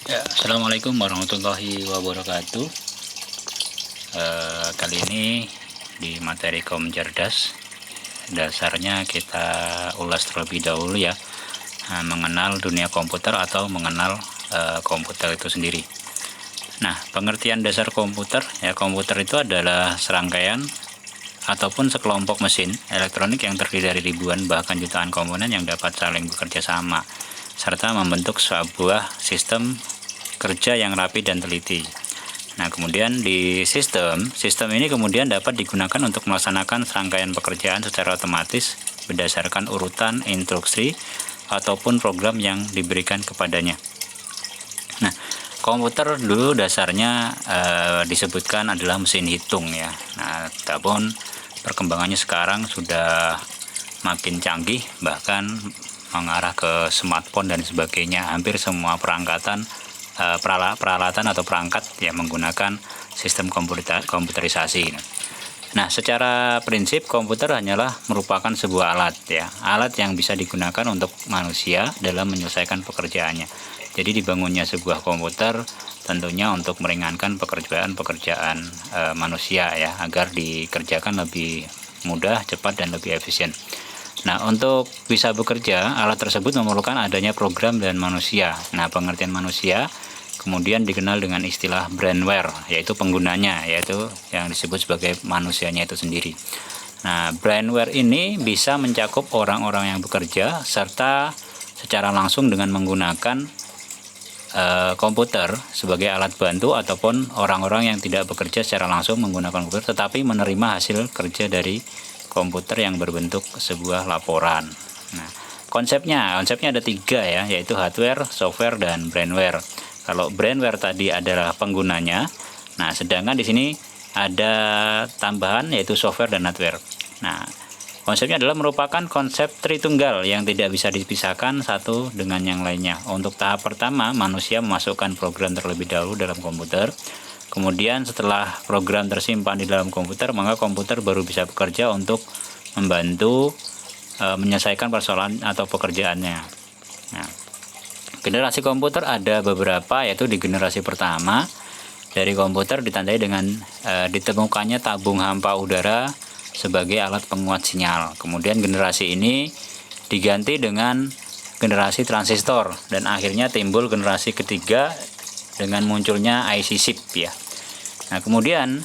Ya, Assalamualaikum warahmatullahi wabarakatuh. Kali ini di materi Kaum Cerdas, dasarnya kita ulas terlebih dahulu ya, mengenal dunia komputer atau mengenal komputer itu sendiri. Nah, pengertian dasar komputer ya, komputer itu adalah serangkaian ataupun sekelompok mesin elektronik yang terdiri dari ribuan bahkan jutaan komponen yang dapat saling bekerja sama serta membentuk sebuah sistem kerja yang rapi dan teliti. Nah, kemudian di sistem ini kemudian dapat digunakan untuk melaksanakan serangkaian pekerjaan secara otomatis berdasarkan urutan instruksi ataupun program yang diberikan kepadanya. Nah, komputer dulu dasarnya disebutkan adalah mesin hitung ya. Nah, namun perkembangannya sekarang sudah makin canggih, bahkan mengarah ke smartphone dan sebagainya. Hampir semua peralatan atau perangkat yang menggunakan sistem komputerisasi. Nah, secara prinsip komputer hanyalah merupakan sebuah alat ya, alat yang bisa digunakan untuk manusia dalam menyelesaikan pekerjaannya. Jadi dibangunnya sebuah komputer tentunya untuk meringankan pekerjaan manusia ya, agar dikerjakan lebih mudah, cepat dan lebih efisien. Nah, untuk bisa bekerja, alat tersebut memerlukan adanya program dan manusia. Nah, pengertian manusia kemudian dikenal dengan istilah brainware, yaitu penggunanya, yaitu yang disebut sebagai manusianya itu sendiri. Nah, brainware ini bisa mencakup orang-orang yang bekerja serta secara langsung dengan menggunakan komputer sebagai alat bantu, ataupun orang-orang yang tidak bekerja secara langsung menggunakan komputer tetapi menerima hasil kerja dari komputer yang berbentuk sebuah laporan. Nah, konsepnya ada 3 ya, yaitu hardware, software dan brainware. Kalau brainware tadi adalah penggunanya, nah sedangkan di sini ada tambahan yaitu software dan hardware. Nah, konsepnya adalah merupakan konsep tritunggal yang tidak bisa dipisahkan satu dengan yang lainnya. Untuk tahap pertama, manusia memasukkan program terlebih dahulu dalam komputer. Kemudian setelah program tersimpan di dalam komputer, maka komputer baru bisa bekerja untuk membantu menyelesaikan persoalan atau pekerjaannya. Nah, generasi komputer ada beberapa, yaitu di generasi pertama dari komputer ditandai dengan ditemukannya tabung hampa udara sebagai alat penguat sinyal. Kemudian generasi ini diganti dengan generasi transistor dan akhirnya timbul generasi ketiga dengan munculnya IC chip ya. Nah, kemudian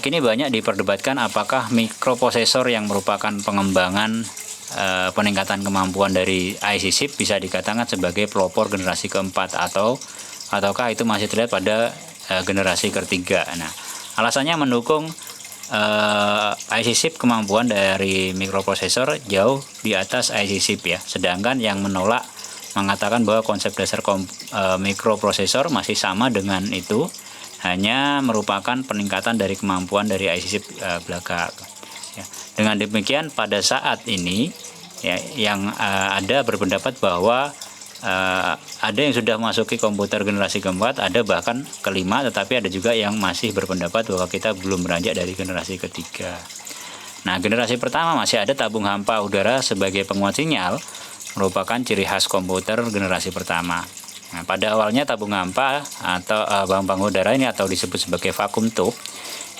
kini banyak diperdebatkan apakah mikroprosesor yang merupakan pengembangan peningkatan kemampuan dari IC chip bisa dikatakan sebagai pelopor generasi keempat ataukah itu masih terlihat pada generasi ketiga. Nah, alasannya mendukung IC chip kemampuan dari mikroprosesor jauh di atas IC chip ya. Sedangkan yang menolak mengatakan bahwa konsep dasar mikroprosesor masih sama dengan itu, hanya merupakan peningkatan dari kemampuan dari IC chip belakang. Ya. Dengan demikian pada saat ini ya, yang ada berpendapat bahwa ada yang sudah memasuki komputer generasi keempat, ada bahkan kelima, tetapi ada juga yang masih berpendapat bahwa kita belum beranjak dari generasi ketiga. Nah, generasi pertama masih ada tabung hampa udara sebagai penguat sinyal, merupakan ciri khas komputer generasi pertama. Nah, pada awalnya tabung hampa atau bank udara ini atau disebut sebagai vacuum tube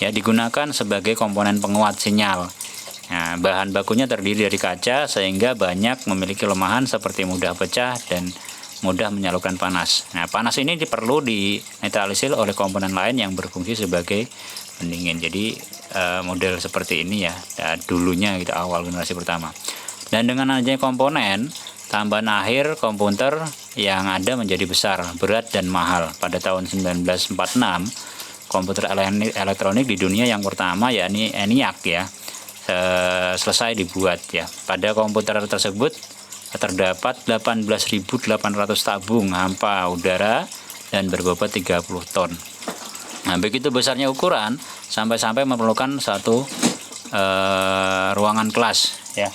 ya, digunakan sebagai komponen penguat sinyal. Nah, bahan bakunya terdiri dari kaca sehingga banyak memiliki kelemahan seperti mudah pecah dan mudah menyalurkan panas. Nah, panas ini perlu dinetralisir oleh komponen lain yang berfungsi sebagai pendingin. Jadi model seperti ini ya, dulunya gitu, awal generasi pertama. Dan dengan adanya komponen tambahan akhir, komputer yang ada menjadi besar, berat dan mahal. Pada tahun 1946, komputer elektronik di dunia yang pertama yakni ENIAC ya selesai dibuat ya. Pada komputer tersebut terdapat 18.800 tabung hampa udara dan berbobot 30 ton. Nah, begitu besarnya ukuran sampai memerlukan satu ruangan kelas ya.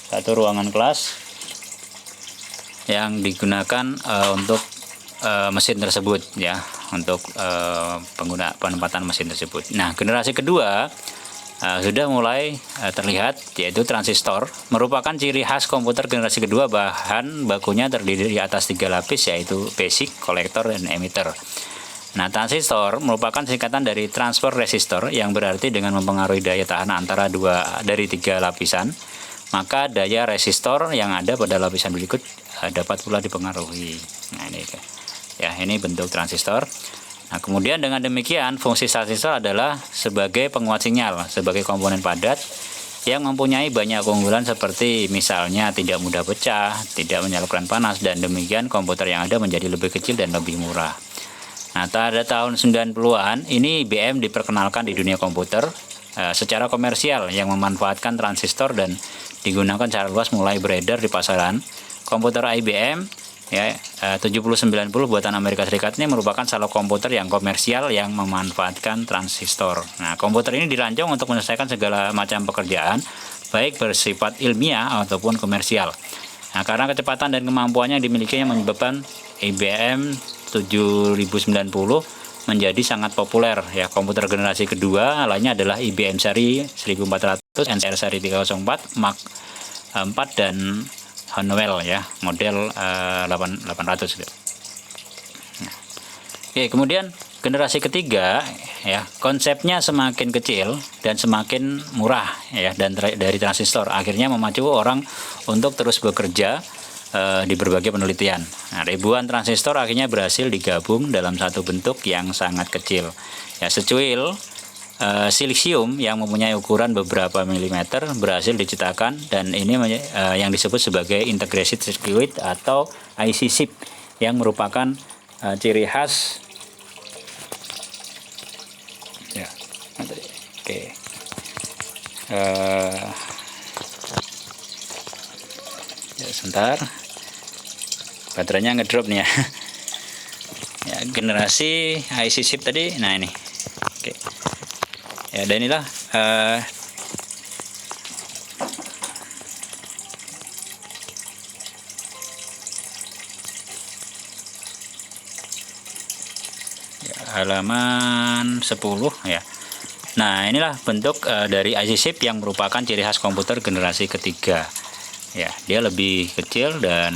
Satu ruangan kelas yang digunakan untuk mesin tersebut ya, untuk penempatan mesin tersebut. Nah, generasi kedua sudah mulai terlihat, yaitu transistor merupakan ciri khas komputer generasi kedua. Bahan bakunya terdiri di atas 3 lapis, yaitu basic, kolektor, dan emitter. Nah, transistor merupakan singkatan dari transfer resistor, yang berarti dengan mempengaruhi daya tahan antara 2 dari 3 lapisan, maka daya resistor yang ada pada lapisan berikut dapat pula dipengaruhi. Nah, ini bentuk transistor. Nah, kemudian dengan demikian fungsi transistor adalah sebagai penguat sinyal, sebagai komponen padat yang mempunyai banyak keunggulan, seperti misalnya tidak mudah pecah, tidak menyalurkan panas, dan demikian komputer yang ada menjadi lebih kecil dan lebih murah. Nah, pada tahun 90-an ini IBM diperkenalkan di dunia komputer secara komersial yang memanfaatkan transistor dan digunakan secara luas, mulai beredar di pasaran. Komputer IBM 7090 buatan Amerika Serikat ini merupakan salah komputer yang komersial yang memanfaatkan transistor. Nah, komputer ini dirancang untuk menyelesaikan segala macam pekerjaan, baik bersifat ilmiah ataupun komersial. Nah, karena kecepatan dan kemampuannya yang dimilikinya menyebabkan IBM 7090 menjadi sangat populer. Ya, komputer generasi kedua lainnya adalah IBM seri 1400, NCR seri 304, Mac 4, dan Honeywell model 800 gitu. Nah, kemudian generasi ketiga konsepnya semakin kecil dan semakin murah dan dari transistor, akhirnya memacu orang untuk terus bekerja di berbagai penelitian. Nah, ribuan transistor akhirnya berhasil digabung dalam satu bentuk yang sangat kecil. Secuil silisium yang mempunyai ukuran beberapa milimeter berhasil diciptakan, dan ini yang disebut sebagai integrated circuit atau IC chip, yang merupakan ciri khas sebentar, baterainya ngedrop nih generasi IC chip tadi. Nah, ini dan inilah halaman 10 ya. Nah, inilah bentuk dari IC chip yang merupakan ciri khas komputer generasi ketiga. Dia lebih kecil dan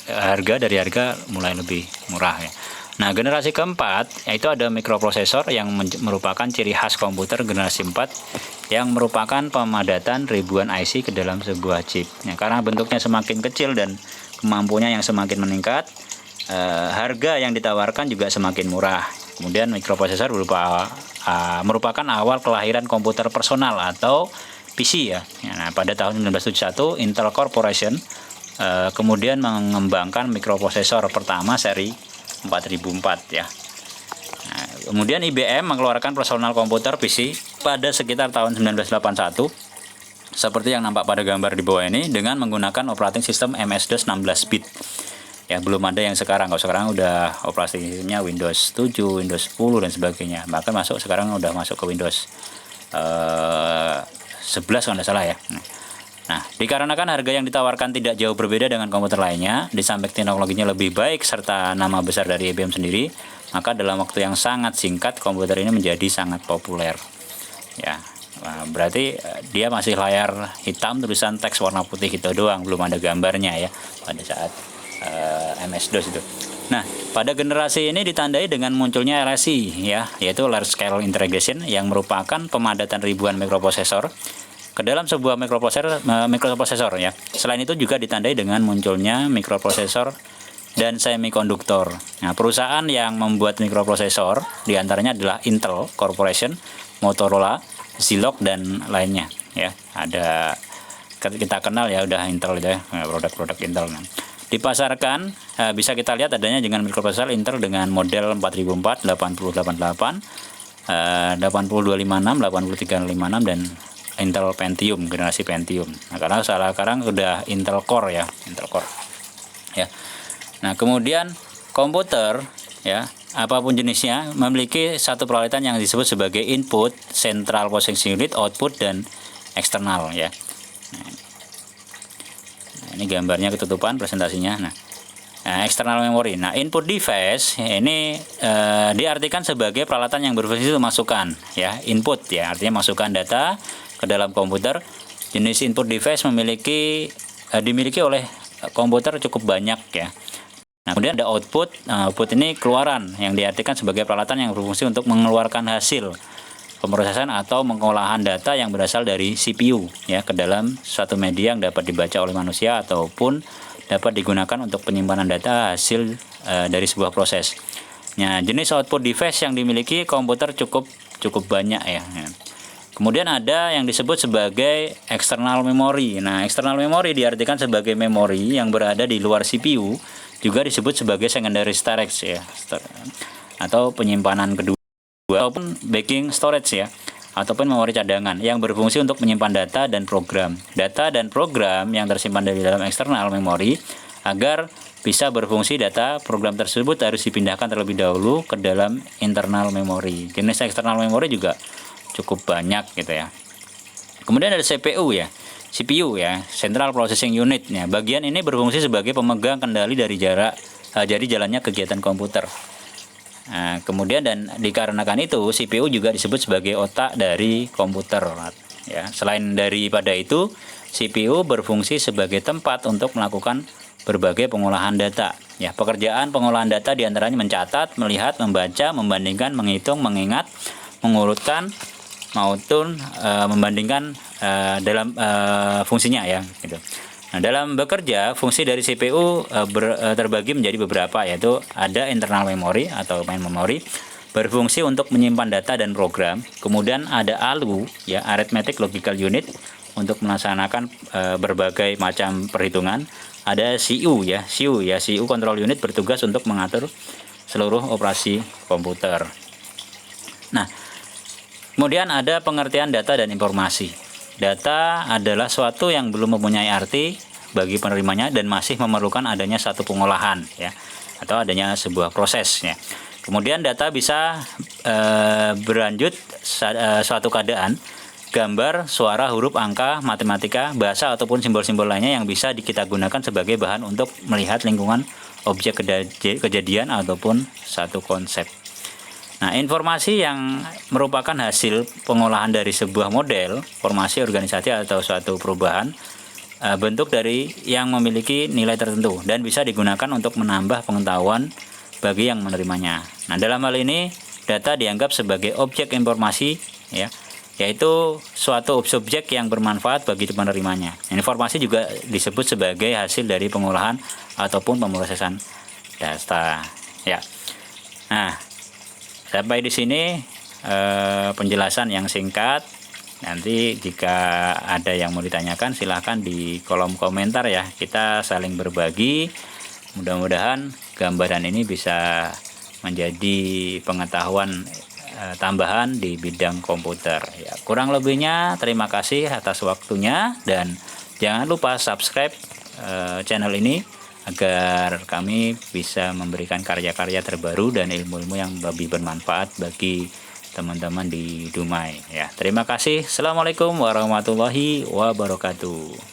harga mulai lebih murah ya. Nah, generasi keempat yaitu ada mikroprosesor yang merupakan ciri khas komputer generasi 4 yang merupakan pemadatan ribuan IC ke dalam sebuah chip. Karena bentuknya semakin kecil dan kemampuannya yang semakin meningkat, harga yang ditawarkan juga semakin murah. Kemudian mikroprosesor merupakan awal kelahiran komputer personal atau PC Nah, pada tahun 1971 Intel Corporation kemudian mengembangkan mikroprosesor pertama seri 4004 Nah, kemudian IBM mengeluarkan personal komputer PC pada sekitar tahun 1981 seperti yang nampak pada gambar di bawah ini, dengan menggunakan operating system MS-DOS 16 bit. Belum ada yang sekarang. Kalau sekarang udah operating systemnya Windows 7, Windows 10 dan sebagainya. Bahkan sekarang udah masuk ke Windows 11 kalau tidak salah Nah, dikarenakan harga yang ditawarkan tidak jauh berbeda dengan komputer lainnya, di samping teknologinya lebih baik serta nama besar dari IBM sendiri, maka dalam waktu yang sangat singkat komputer ini menjadi sangat populer. Nah, berarti dia masih layar hitam, tulisan teks warna putih gitu doang, belum ada gambarnya pada saat MS-DOS itu. Nah, pada generasi ini ditandai dengan munculnya LSI yaitu Large Scale Integration, yang merupakan pemadatan ribuan mikroprosesor ke dalam sebuah mikroprosesor Selain itu juga ditandai dengan munculnya mikroprosesor dan semikonduktor. Nah, perusahaan yang membuat mikroprosesor diantaranya adalah Intel Corporation, Motorola, Zilog, dan lainnya Ada kita kenal udah Intel produk-produk Intel. Dipasarkan bisa kita lihat adanya dengan mikroprosesor Intel dengan model 4004, 8088, 80256, 80356, dan Intel Pentium, generasi Pentium. Nah, karena sekarang udah Intel Core Intel Core Nah, kemudian komputer apapun jenisnya memiliki satu peralatan yang disebut sebagai input, central processing unit, output, dan eksternal Nah, ini gambarnya ketutupan presentasinya. Nah, Nah, external memory. Nah, input device ini diartikan sebagai peralatan yang berfungsi untuk masukan, ya, input ya, artinya masukkan data ke dalam komputer. Jenis input device dimiliki oleh komputer cukup banyak ya. Nah, kemudian ada output. Nah, output ini keluaran yang diartikan sebagai peralatan yang berfungsi untuk mengeluarkan hasil pemrosesan atau pengolahan data yang berasal dari CPU ya ke dalam suatu media yang dapat dibaca oleh manusia ataupun dapat digunakan untuk penyimpanan data hasil dari sebuah proses. Nah, jenis output device yang dimiliki komputer cukup banyak ya. Kemudian ada yang disebut sebagai external memory. Nah, external memory diartikan sebagai memori yang berada di luar CPU, juga disebut sebagai secondary storage ya, atau penyimpanan kedua, ataupun backing storage ya, ataupun memori cadangan yang berfungsi untuk menyimpan data dan program. Data dan program yang tersimpan di dalam external memory agar bisa berfungsi, data program tersebut harus dipindahkan terlebih dahulu ke dalam internal memory. Jenis external memory juga cukup banyak gitu ya. Kemudian ada CPU ya, CPU ya, Central Processing Unit. Ya, bagian ini berfungsi sebagai pemegang kendali dari jalannya kegiatan komputer. Nah, kemudian dan dikarenakan itu CPU juga disebut sebagai otak dari komputer ya. Selain daripada itu, CPU berfungsi sebagai tempat untuk melakukan berbagai pengolahan data ya. Pekerjaan pengolahan data diantaranya mencatat, melihat, membaca, membandingkan, menghitung, mengingat, mengurutkan maupun membandingkan dalam fungsinya ya gitu. Nah, dalam bekerja, fungsi dari CPU terbagi menjadi beberapa, yaitu ada internal memory atau main memory, berfungsi untuk menyimpan data dan program. Kemudian ada ALU ya, arithmetic logical unit, untuk melaksanakan berbagai macam perhitungan. Ada CU ya, CU control unit, bertugas untuk mengatur seluruh operasi komputer. Nah, kemudian ada pengertian data dan informasi. Data adalah suatu yang belum mempunyai arti bagi penerimanya dan masih memerlukan adanya satu pengolahan ya, atau adanya sebuah proses ya. Kemudian data bisa berlanjut suatu keadaan, gambar, suara, huruf, angka, matematika, bahasa ataupun simbol-simbol lainnya yang bisa kita gunakan sebagai bahan untuk melihat lingkungan objek kejadian ataupun satu konsep. Nah, informasi yang merupakan hasil pengolahan dari sebuah model, formasi, organisasi atau suatu perubahan bentuk dari yang memiliki nilai tertentu dan bisa digunakan untuk menambah pengetahuan bagi yang menerimanya. Nah, dalam hal ini data dianggap sebagai objek informasi ya, yaitu suatu subjek yang bermanfaat bagi penerimanya. Informasi juga disebut sebagai hasil dari pengolahan ataupun pemrosesan data ya. Nah, sampai di sini penjelasan yang singkat. Nanti jika ada yang mau ditanyakan silahkan di kolom komentar ya. Kita saling berbagi. Mudah-mudahan gambaran ini bisa menjadi pengetahuan tambahan di bidang komputer. Ya, kurang lebihnya terima kasih atas waktunya dan jangan lupa subscribe channel ini agar kami bisa memberikan karya-karya terbaru dan ilmu-ilmu yang lebih bermanfaat bagi teman-teman di Dumai ya. Terima kasih. Assalamualaikum warahmatullahi wabarakatuh.